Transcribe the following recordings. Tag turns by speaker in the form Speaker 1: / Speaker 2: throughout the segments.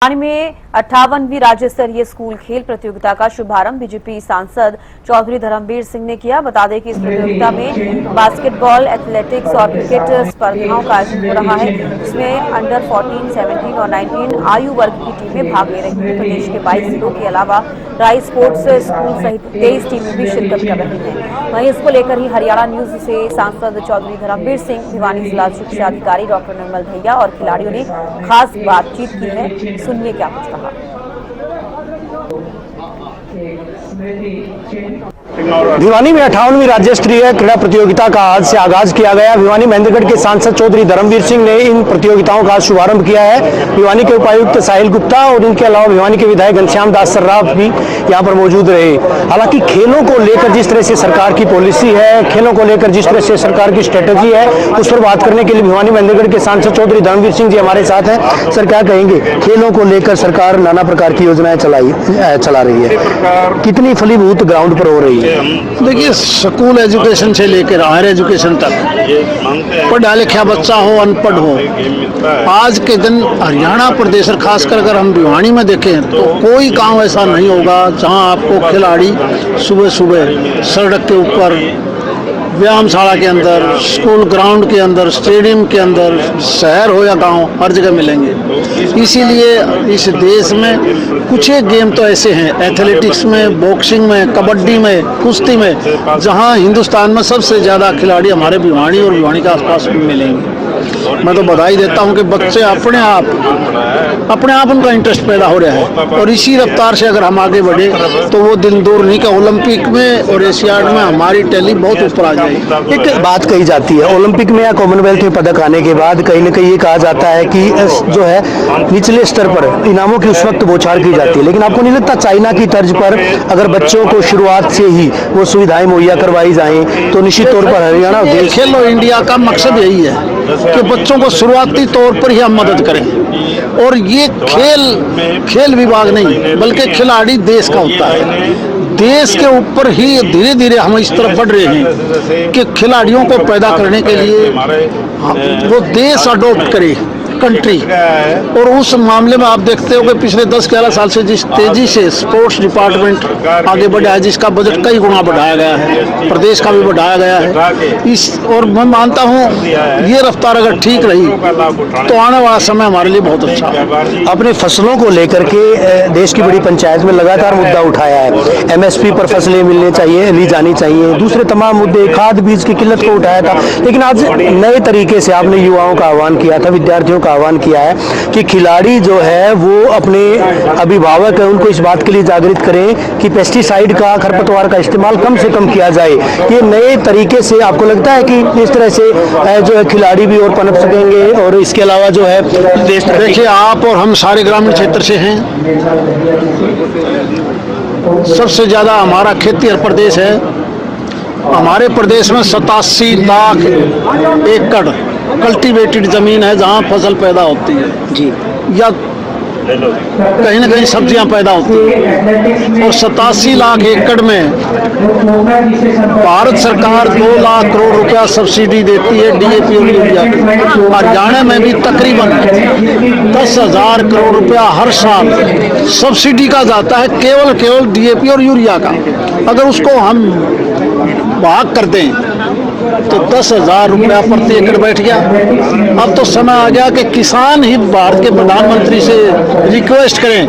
Speaker 1: भिवानी में 58वीं राज्य स्तरीय स्कूल खेल प्रतियोगिता का शुभारंभ बीजेपी सांसद चौधरी धर्मवीर सिंह ने किया। बता दें कि इस प्रतियोगिता में बास्केटबॉल, एथलेटिक्स और क्रिकेट स्पर्धाओं का आयोजन हो रहा है, जिसमें अंडर 14, 17 और 19 आयु वर्ग की टीमें भाग ले रही हैं। प्रदेश के 22 जिलों के अलावा राय स्पोर्ट्स स्कूल सहित 23 टीमें भी शिरकत कर रही हैं। वहीं इसको लेकर ही हरियाणा न्यूज से सांसद चौधरी धर्मवीर सिंह, भिवानी जिला शिक्षा अधिकारी डॉक्टर निर्मल भैया और खिलाड़ियों ने खास बातचीत की है। सुनिए क्या कुछ कहा।
Speaker 2: भिवानी में 58वीं राज्य स्तरीय क्रीड़ा प्रतियोगिता का आज से आगाज किया गया। भिवानी महेंद्रगढ़ के सांसद चौधरी धर्मवीर सिंह ने इन प्रतियोगिताओं का शुभारंभ किया है। भिवानी के उपायुक्त साहिल गुप्ता और इनके अलावा भिवानी के विधायक घनश्याम दास सर्राफ भी यहां पर मौजूद रहे। हालांकि खेलों को लेकर जिस तरह से सरकार की पॉलिसी है, खेलों को लेकर जिस तरह से सरकार की स्ट्रेटेजी है, उस पर बात करने के लिए भिवानी महेंद्रगढ़ के सांसद चौधरी धर्मवीर सिंह जी हमारे साथ हैं। सर, क्या कहेंगे, खेलों को लेकर सरकार नाना प्रकार की योजनाएं चला रही है, कितनी फलीभूत ग्राउंड पर हो रही है?
Speaker 3: देखिए, स्कूल एजुकेशन से लेकर हायर एजुकेशन तक पढ़ा लिखा बच्चा हो, अनपढ़ हो, आज के दिन हरियाणा प्रदेश और खासकर अगर हम भिवानी में देखें तो कोई गांव ऐसा नहीं होगा जहां आपको खिलाड़ी सुबह सुबह सड़क के ऊपर, व्यायामशाला के अंदर, स्कूल ग्राउंड के अंदर, स्टेडियम के अंदर, शहर हो या गांव, हर जगह मिलेंगे। इसीलिए इस देश में कुछ एक गेम तो ऐसे हैं, एथलेटिक्स में, बॉक्सिंग में, कबड्डी में, कुश्ती में, जहां हिंदुस्तान में सबसे ज़्यादा खिलाड़ी हमारे भिवानी और भिवानी के आसपास भी मिलेंगे। मैं तो बधाई देता हूं कि बच्चे अपने आप उनका इंटरेस्ट पैदा हो रहा है और इसी रफ्तार से अगर हम आगे बढ़े तो वो दिन दूर नहीं कि ओलंपिक में और एशियाड में हमारी टैली बहुत ऊपर आ जाएगी।
Speaker 2: एक बात कही जाती है, ओलंपिक में या कॉमनवेल्थ में पदक आने के बाद कहीं न कहीं ये कहा जाता है कि जो है निचले स्तर पर इनामों की उस वक्त बौछार की जाती है, लेकिन आपको नहीं लगता चाइना की तर्ज पर अगर बच्चों को शुरुआत से ही वो सुविधाएं मुहैया करवाई जाएं तो निश्चित तौर पर हरियाणा
Speaker 3: खेलो इंडिया का मकसद यही है कि बच्चों को शुरुआती तौर पर ही हम मदद करें। और ये खेल विभाग नहीं बल्कि खिलाड़ी देश का होता है। देश के ऊपर ही धीरे धीरे हम इस तरफ बढ़ रहे हैं कि खिलाड़ियों को पैदा करने के लिए वो देश अडॉप्ट करे कंट्री। और उस मामले में आप देखते हो कि पिछले 10-11 साल से जिस तेजी से स्पोर्ट्स डिपार्टमेंट आगे बढ़ा है, जिसका बजट कई गुना बढ़ाया गया है, प्रदेश का भी बढ़ाया गया है, और मैं मानता हूँ ये रफ्तार अगर ठीक रही तो आने वाला समय हमारे लिए बहुत अच्छा है।
Speaker 2: अपने फसलों को लेकर के देश की बड़ी पंचायत में लगातार मुद्दा उठाया है। MSP पर फसलें मिलनी चाहिए, ली जानी चाहिए, दूसरे तमाम मुद्दे, खाद बीज की किल्लत को उठाया था। लेकिन आज नए तरीके से आपने युवाओं का आह्वान किया था, विद्यार्थियों आह्वान किया है कि खिलाड़ी जो है वो अपने अभिभावक है उनको इस बात के लिए जागृत करें कि पेस्टिसाइड का, खरपतवार का इस्तेमाल कम से कम किया जाए। ये नए तरीके से आपको लगता है कि इस तरह से जो है खिलाड़ी भी और पनप सकेंगे और इसके अलावा जो है देश?
Speaker 3: देखिए, आप और हम सारे ग्रामीण क्षेत्र से हैं। सबसे ज्यादा हमारा खेती प्रदेश है। हमारे प्रदेश में 87 लाख एकड़ कल्टीवेटेड जमीन है जहाँ फसल पैदा होती है जी, या कहीं ना कहीं सब्जियां पैदा होती हैं। और 87 लाख एकड़ में भारत सरकार 2 लाख करोड़ रुपया सब्सिडी देती है DAP और यूरिया की। हरियाणा में भी तकरीबन 10,000 करोड़ रुपया हर साल सब्सिडी का जाता है केवल DAP और यूरिया का। अगर उसको हम भाग कर दें तो 10,000 रुपया प्रति एकड़ बैठ गया। अब तो समय आ गया कि किसान ही भारत के प्रधानमंत्री से रिक्वेस्ट करें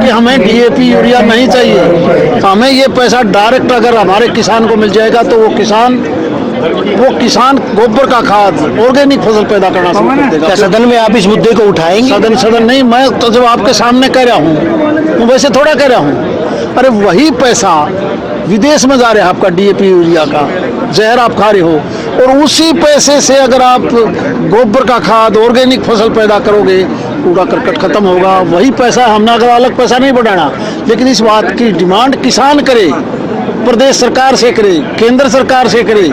Speaker 3: कि हमें DAP यूरिया नहीं चाहिए, हमें ये पैसा डायरेक्ट अगर हमारे किसान को मिल जाएगा तो वो किसान गोबर का खाद, ऑर्गेनिक फसल पैदा करना शुरू कर देगा।
Speaker 2: सदन में आप इस मुद्दे को उठाएंगे?
Speaker 3: सदन नहीं, मैं तो जब आपके सामने कह रहा हूँ वैसे थोड़ा कह रहा हूँ। अरे वही पैसा विदेश में जा रहा है आपका DAP यूरिया का, जहर आप खा रहे हो, और उसी पैसे से अगर आप गोबर का खाद, ऑर्गेनिक फसल पैदा करोगे, पूरा करकट खत्म होगा। वही पैसा हमने अगर अलग पैसा नहीं बढ़ाना, लेकिन इस बात की डिमांड किसान करे, प्रदेश सरकार से करे, केंद्र सरकार से करे,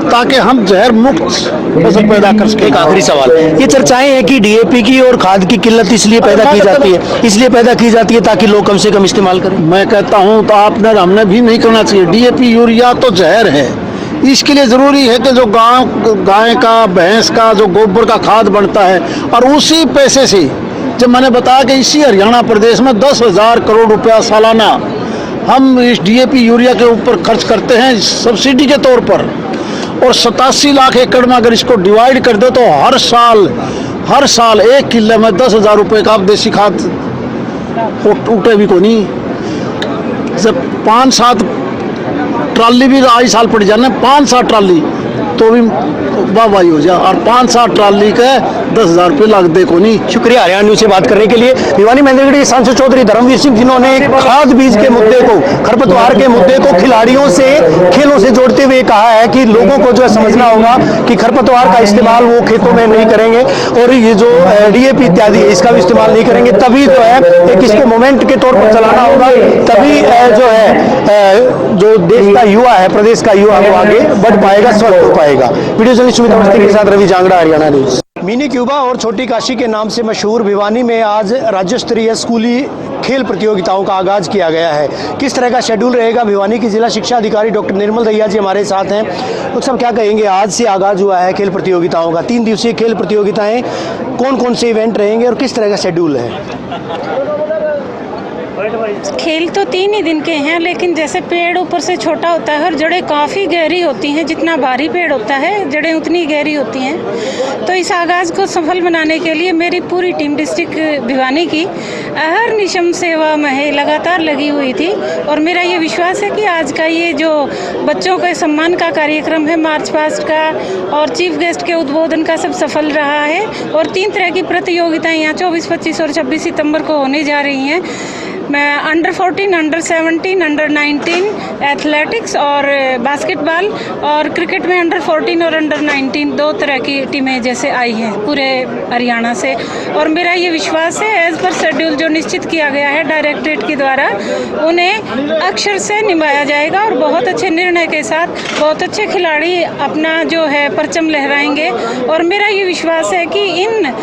Speaker 3: ताकि हम जहर मुक्त फसल पैदा कर सकें।
Speaker 2: एक आखिरी सवाल, ये चर्चाएं हैं कि DAP की और खाद की किल्लत इसलिए पैदा की जाती है ताकि लोग कम से कम इस्तेमाल करें।
Speaker 3: मैं कहता हूं तो हमने भी नहीं करना चाहिए। DAP यूरिया तो जहर है। इसके लिए ज़रूरी है कि जो गाय का, भैंस का जो गोबर का खाद बनता है और उसी पैसे से जब मैंने बताया कि इसी हरियाणा प्रदेश में 10,000 करोड़ रुपया सालाना हम इस डीएपी यूरिया के ऊपर खर्च करते हैं सब्सिडी के तौर पर, और 87 लाख एकड़ में अगर इसको डिवाइड कर दो तो हर साल 1 किले में 10,000 रुपये का देसी खाद उठे भी को नहीं। जब 5-7 ट्राली भी आई साल पड़ जाने, 5-7 ट्राली तो भी वाहवाही हो जाए, और 5-7 ट्राली के 10,000 रुपये लग दे को नहीं।
Speaker 2: शुक्रिया हरियाणा न्यूज से बात करने के लिए। भिवानी महेंद्रगढ़ के सांसद चौधरी धर्मवीर सिंह, जिन्होंने खाद बीज के मुद्दे को, खरपतवार के मुद्दे को खिलाड़ियों से, खेलों से जोड़ते हुए कहा है कि लोगों को जो है समझना होगा कि खरपतवार का इस्तेमाल वो खेतों में नहीं करेंगे और ये जो डीएपी इत्यादि है इसका भी इस्तेमाल नहीं करेंगे, तभी जो है एक इसको मोमेंट के तौर पर चलाना होगा, तभी जो है जो देश का युवा है, प्रदेश का युवा वो आगे बढ़ पाएगा, स्वस्थ हो पाएगा। वीडियो जर्नलिस्ट सुमित अवस्थी के साथ Ravi Jangra, Haryana news. Mini Cuba और छोटी काशी के नाम से मशहूर भिवानी में आज राज्य स्तरीय स्कूली खेल प्रतियोगिताओं का आगाज किया गया है। किस तरह का शेड्यूल रहेगा, भिवानी की जिला शिक्षा अधिकारी डॉक्टर निर्मल दहिया जी हमारे साथ हैं। डॉक्टर साहब क्या कहेंगे, आज से आगाज हुआ है खेल प्रतियोगिताओं का, 3 दिवसीय खेल प्रतियोगिताएं, कौन कौन से इवेंट रहेंगे और किस तरह का शेड्यूल है?
Speaker 4: खेल तो 3 ही दिन के हैं, लेकिन जैसे पेड़ ऊपर से छोटा होता है और जड़ें काफ़ी गहरी होती हैं, जितना भारी पेड़ होता है जड़ें उतनी गहरी होती हैं। तो इस आगाज़ को सफल बनाने के लिए मेरी पूरी टीम डिस्ट्रिक्ट भिवानी की अहर निशम सेवा में लगातार लगी हुई थी, और मेरा ये विश्वास है कि आज का ये जो बच्चों के सम्मान का कार्यक्रम है, मार्च पास्ट का और चीफ गेस्ट के उद्बोधन का, सब सफल रहा है। और 3 तरह की प्रतियोगिताएँ यहाँ 24, 25 और 26 सितंबर को होने जा रही हैं। मैं अंडर 14, अंडर 17, अंडर 19 एथलेटिक्स और बास्केटबॉल, और क्रिकेट में अंडर 14 और अंडर 19 2 तरह की टीमें जैसे आई हैं पूरे हरियाणा से। और मेरा ये विश्वास है एज पर शेड्यूल जो निश्चित किया गया है डायरेक्टरेट के द्वारा, उन्हें अक्षर से निभाया जाएगा और बहुत अच्छे निर्णय के साथ बहुत अच्छे खिलाड़ी अपना जो है परचम लहराएंगे। और मेरा ये विश्वास है कि इन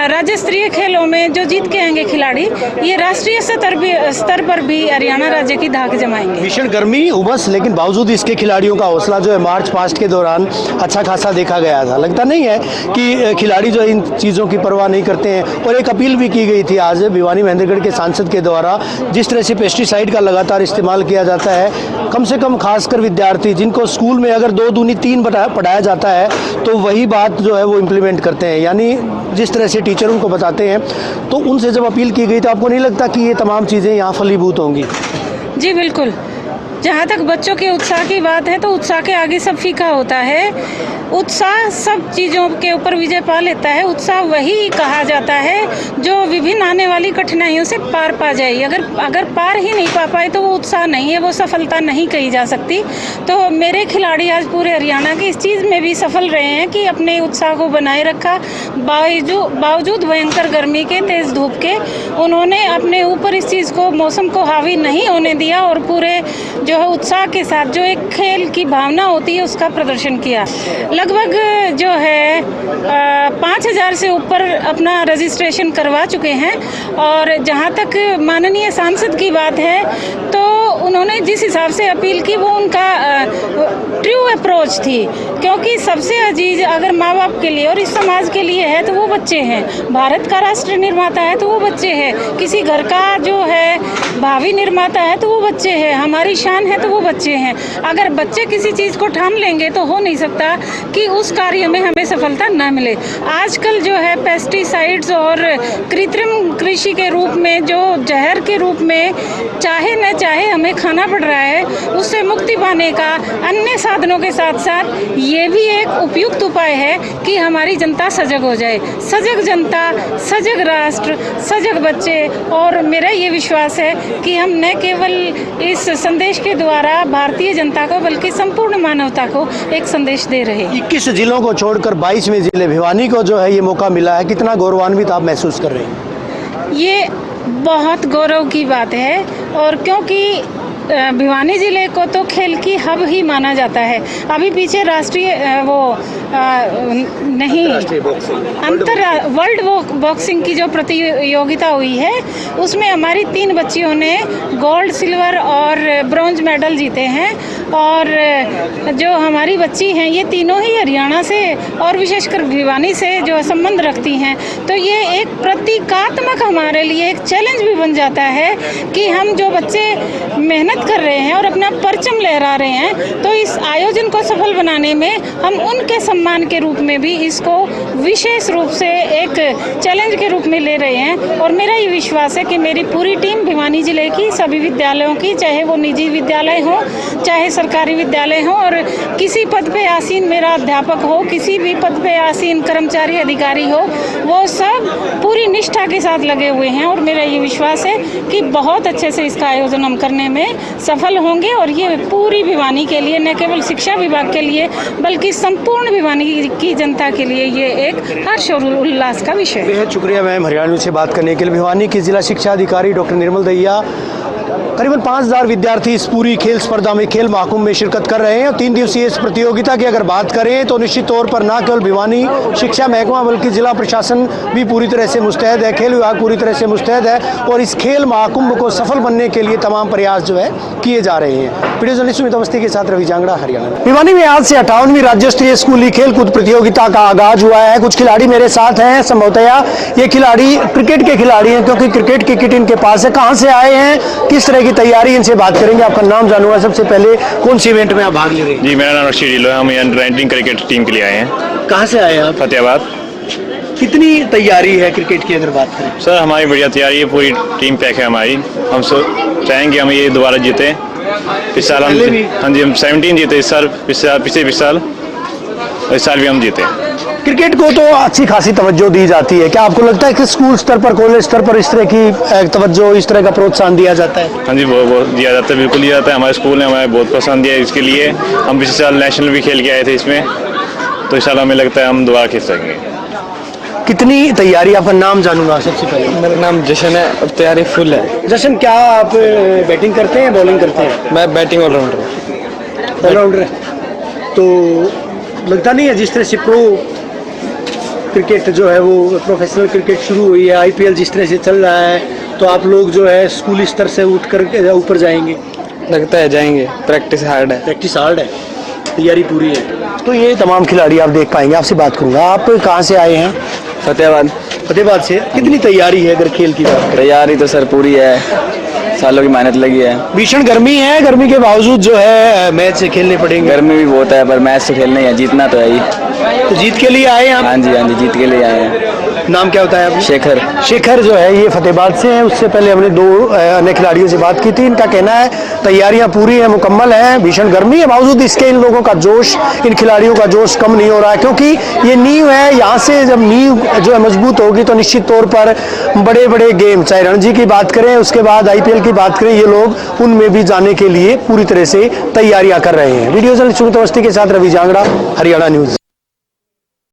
Speaker 4: राज्य स्तरीय खेलों में जो जीत के आएंगे खिलाड़ी, ये राष्ट्रीय स्तर पर भी हरियाणा राज्य की धाक जमाएंगे।
Speaker 2: भीषण गर्मी, उमस, लेकिन बावजूद इसके खिलाड़ियों का हौसला जो है मार्च पास्ट के दौरान अच्छा खासा देखा गया था। लगता नहीं है कि खिलाड़ी जो इन चीज़ों की परवाह नहीं करते हैं। और एक अपील भी की गई थी आज भिवानी महेंद्रगढ़ के सांसद के द्वारा, जिस तरह से पेस्टिसाइड का लगातार इस्तेमाल किया जाता है, कम से कम खासकर विद्यार्थी जिनको स्कूल में अगर 2 दूनी 3 पढ़ाया जाता है तो वही बात जो है वो इम्प्लीमेंट करते हैं, यानी जिस तरह से टीचर उनको बताते हैं। तो उनसे जब अपील की गई तो आपको नहीं लगता कि ये तमाम चीज़ें यहाँ फलीभूत होंगी?
Speaker 4: जी बिल्कुल। जहाँ तक बच्चों के उत्साह की बात है तो उत्साह के आगे सब फीका होता है। उत्साह सब चीज़ों के ऊपर विजय पा लेता है। उत्साह वही कहा जाता है जो विभिन्न आने वाली कठिनाइयों से पार पा जाए। अगर पार ही नहीं पा पाए तो वो उत्साह नहीं है, वो सफलता नहीं कही जा सकती। तो मेरे खिलाड़ी आज पूरे हरियाणा के इस चीज़ में भी सफल रहे हैं कि अपने उत्साह को बनाए रखा। बावजूद भयंकर गर्मी के, तेज़ धूप के, उन्होंने अपने ऊपर इस चीज़ को, मौसम को हावी नहीं होने दिया और पूरे जो है उत्साह के साथ जो एक खेल की भावना होती है उसका प्रदर्शन किया। लगभग जो है 5,000 से ऊपर अपना रजिस्ट्रेशन करवा चुके हैं। और जहाँ तक माननीय सांसद की बात है तो उन्होंने जिस हिसाब से अपील की वो उनका ट्रू अप्रोच थी, क्योंकि सबसे अजीज अगर माँ बाप के लिए और इस समाज के लिए है तो वो बच्चे हैं। भारत का राष्ट्र निर्माता है तो वो बच्चे हैं। किसी घर का जो है भावी निर्माता है तो वो बच्चे हैं। हमारी शान है तो वो बच्चे हैं। अगर बच्चे किसी चीज़ को ठान लेंगे तो हो नहीं सकता कि उस कार्य में हमें सफलता ना मिले। आजकल जो है पेस्टिसाइड्स और कृत्रिम कृषि के रूप में, जो जहर के रूप में चाहे न चाहे हमें खाना पड़ रहा है, उससे मुक्ति पाने का अन्य साधनों के साथ साथ ये भी एक उपयुक्त उपाय है कि हमारी जनता सजग हो जाए। सजग जनता, सजग राष्ट्र, सजग बच्चे। और मेरा ये विश्वास है कि हम न केवल इस संदेश के द्वारा भारतीय जनता को बल्कि संपूर्ण मानवता को एक संदेश दे रहे हैं।
Speaker 2: 21 जिलों को छोड़कर 22वें जिले भिवानी को जो है ये मौका मिला है, कितना गौरवान्वित आप महसूस कर रहे हैं?
Speaker 4: ये बहुत गौरव की बात है। और क्योंकि भिवानी जिले को तो खेल की हब ही माना जाता है। अभी पीछे राष्ट्रीय वर्ल्ड बॉक्सिंग की जो प्रतियोगिता हुई है उसमें हमारी 3 बच्चियों ने गोल्ड, सिल्वर और ब्रॉन्ज मेडल जीते हैं। और जो हमारी बच्ची हैं ये तीनों ही हरियाणा से और विशेषकर भिवानी से जो संबंध रखती हैं, तो ये एक प्रतीकात्मक हमारे लिए एक चैलेंज भी बन जाता है कि हम जो बच्चे मेहनत कर रहे हैं और अपना परचम लहरा रहे हैं, तो इस आयोजन को सफल बनाने में हम उनके सम्मान के रूप में भी इसको विशेष रूप से एक चैलेंज के रूप में ले रहे हैं। और मेरा ये विश्वास है कि मेरी पूरी टीम भिवानी जिले की सभी विद्यालयों की, चाहे वो निजी विद्यालय हो चाहे सरकारी विद्यालय हो, और किसी पद पे आसीन मेरा अध्यापक हो, किसी भी पद पे आसीन कर्मचारी अधिकारी हो, वो सब पूरी निष्ठा के साथ लगे हुए हैं। और मेरा ये विश्वास है कि बहुत अच्छे से इसका आयोजन हम करने में सफल होंगे। और ये पूरी भिवानी के लिए, न केवल शिक्षा विभाग के लिए बल्कि संपूर्ण भिवानी की जनता के लिए ये एक हर्ष और उल्लास का विषय है।
Speaker 2: बेहद शुक्रिया मैम हरियाणा न्यूज़ से बात करने के लिए। भिवानी की जिला शिक्षा अधिकारी डॉक्टर निर्मल दहिया। करीबन 5000 विद्यार्थी इस पूरी खेल स्पर्धा में, खेल महाकुंभ में शिरकत कर रहे हैं। और 3 दिवसीय इस प्रतियोगिता की अगर बात करें तो निश्चित तौर पर न केवल भिवानी शिक्षा महकमा बल्कि जिला प्रशासन भी पूरी तरह से मुस्तैद है, खेल विभाग पूरी तरह से मुस्तैद है और इस खेल महाकुंभ को सफल बनने के लिए तमाम प्रयास जो है किए जा रहे हैं। वीडियो जर्नलिस्ट सुमित अवस्थी के साथ रवि जांगड़ा, हरियाणा। भिवानी में आज से 58वीं राज्य स्तरीय स्कूली खेलकूद प्रतियोगिता का आगाज हुआ है। कुछ खिलाड़ी मेरे साथ हैं, संभवतया ये खिलाड़ी क्रिकेट के खिलाड़ी हैं क्योंकि क्रिकेट की किट इनके पास है। कहाँ से आए हैं, किस तरह की तैयारी, इनसे बात करेंगे। आपका नाम जानूंगा सबसे पहले, कौन सी इवेंट में आप भाग ले रहे हैं?
Speaker 5: जी, मेरा नाम रशीद ढिल्लो है। हम यहाँ अंडर-19 क्रिकेट टीम के लिए आए हैं।
Speaker 2: कहाँ से आए हैं आप?
Speaker 5: फतेहाबाद।
Speaker 2: कितनी तैयारी है क्रिकेट की अगर बात करें?
Speaker 5: सर हमारी बढ़िया तैयारी है, पूरी टीम पैक है हमारी। हम चाहेंगे हम ये दोबारा जीते। इस साल हम, हाँ जी, हम 17 जीते इस साल, पिछले साल, इस साल भी हम जीते।
Speaker 2: क्रिकेट को तो अच्छी खासी तवज्जो दी जाती है, क्या आपको लगता है कि स्कूल स्तर पर, कॉलेज स्तर पर इस तरह की तवज्जो, इस तरह का प्रोत्साहन दिया जाता है?
Speaker 5: हाँ जी, बहुत दिया जाता है, बिल्कुल दिया जाता है। हमारे स्कूल ने हमें बहुत प्रोत्साहन दिया है इसके लिए। हम पिछले साल नेशनल भी खेल के आए थे इसमें, तो इस साल हमें लगता है हम दोबारा खेल सकेंगे।
Speaker 2: कितनी तैयारी, आपका नाम जानूंगा सबसे पहले।
Speaker 6: मेरा नाम जशन है और तैयारी फुल है।
Speaker 2: जशन, क्या आप बैटिंग करते हैं, बॉलिंग करते हैं?
Speaker 6: मैं बैटिंग ऑलराउंडर।
Speaker 2: ऑलराउंडर है, तो लगता नहीं है जिस तरह से प्रो क्रिकेट जो है वो प्रोफेशनल क्रिकेट शुरू हुई है, IPL जिस तरह से चल रहा है, तो आप लोग जो है स्कूली स्तर से उठ कर ऊपर जाएंगे?
Speaker 6: लगता है जाएंगे। प्रैक्टिस हार्ड है।
Speaker 2: प्रैक्टिस हार्ड है, तैयारी पूरी है। तो ये तमाम खिलाड़ी आप देख पाएंगे। आपसे बात करूंगा, आप कहाँ से आए हैं?
Speaker 6: फतेहाबाद।
Speaker 2: फतेहाबाद से। कितनी तैयारी है अगर खेल की बात करें?
Speaker 6: तैयारी तो सर पूरी है, सालों की मेहनत लगी है।
Speaker 2: भीषण गर्मी है, गर्मी के बावजूद जो है मैच से खेलने पड़ेंगे।
Speaker 6: गर्मी भी बहुत है पर मैच से खेलना ही है, जीतना तो है ही।
Speaker 2: तो जीत के लिए आए हैं आप?
Speaker 6: हाँ जी, हाँ जी, जीत के लिए आए हैं।
Speaker 2: नाम क्या होता है आपका?
Speaker 6: शेखर।
Speaker 2: शेखर जो है ये फतेहाबाद से हैं। उससे पहले हमने 2 अन्य खिलाड़ियों से बात की थी। इनका कहना है तैयारियां पूरी है, मुकम्मल है। भीषण गर्मी है, बावजूद इसके इन लोगों का जोश, इन खिलाड़ियों का जोश कम नहीं हो रहा है क्योंकि ये नींव है। यहाँ से जब नींव जो है मजबूत होगी तो निश्चित तौर पर बड़े बड़े गेम, चाहे रणजी की बात करें, उसके बाद IPL की बात करें, ये लोग उनमें भी जाने के लिए पूरी तरह से तैयारियां कर रहे हैं। वीडियो जर्नलिस्ट सुमित अवस्थी के साथ रवि जांगड़ा, हरियाणा न्यूज़।